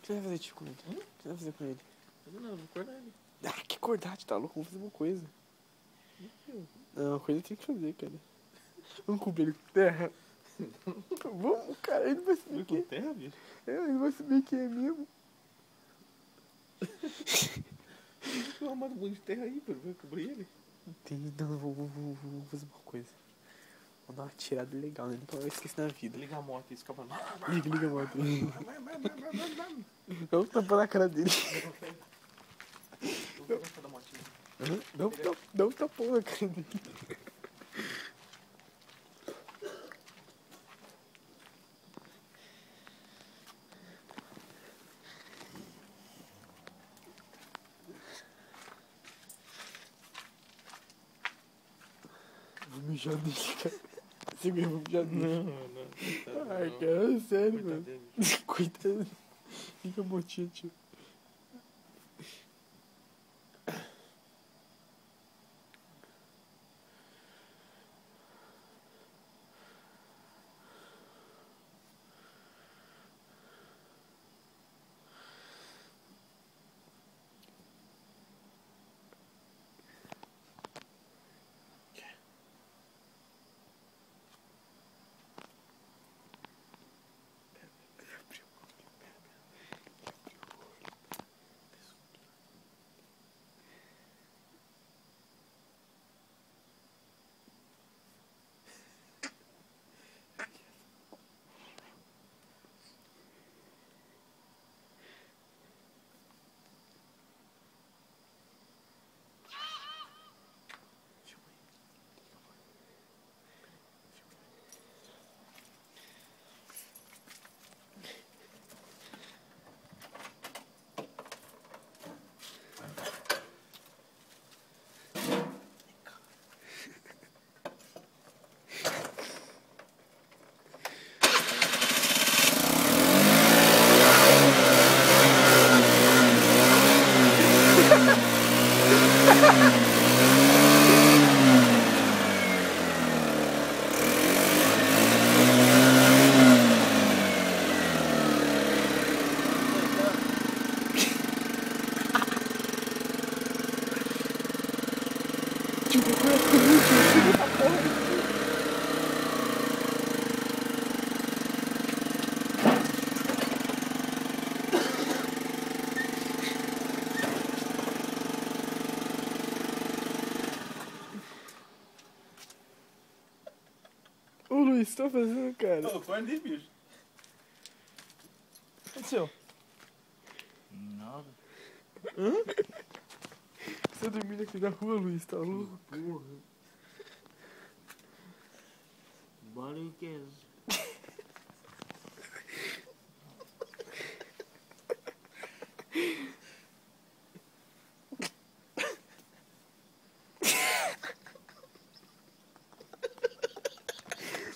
que você vai fazer, tio, com ele? O que você vai fazer com ele? Não, eu vou acordar ele. Ah, que acordar, tio, tá louco? Vamos fazer uma coisa. Não, uma coisa tem que fazer, cara. Vamos cobrir ele com terra. Vamos, cara, ele não vai saber Com que terra, bicho? ele não vai saber que é mesmo. Eu arrumado um monte de terra aí, pô. Vai cobrir ele. Não, vou fazer uma coisa. Vou dar uma tirada legal, né? Nunca vai esquecer na vida. Liga a moto e escapa. Liga a moto. Dá um tapa na cara dele. Dá um tapão na cara dele. Vou mijar nele, cara. Você ganhou, vou mijar nele. Não. Ai, cara, sério, Coitado mano. dele. Coitado. Fica motinha, tio. Tio, procura tudo, tio. Essa porra. Ô, Luiz, o que você tá fazendo, cara? Ô, acorda aí, bicho. O que aconteceu? Nada. Você tá dormindo aqui na rua, Luiz, tá louco? Porra. Barulho que é esse?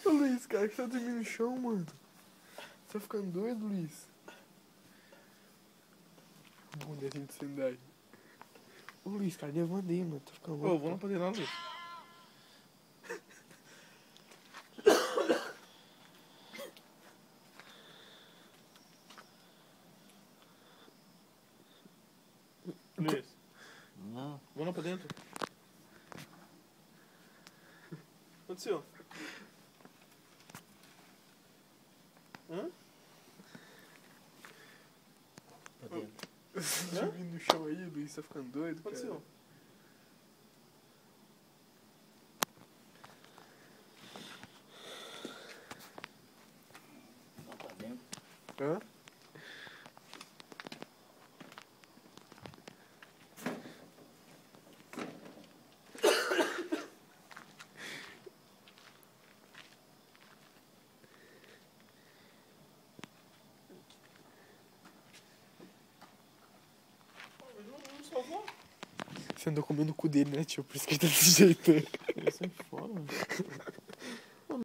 Ô, Luiz, cara, que você tá dormindo no chão, mano? Você tá ficando doido, Luiz? Bom, desce de sandália. Ô, Luiz, cara, levanta aí, mano. Tá ficando Ô, louco. vou não poder não, Luiz. Luiz, Não. vou lá pra dentro. O que aconteceu? Hã? Pra dentro. Você tá dormindo no chão aí, Luiz? Tá ficando doido, O que aconteceu? cara? Não, pra dentro. Hã? Não salvou? Você andou comendo o cu dele, né, tio? Por isso que ele tá desse jeito. Ele sai fora, mano.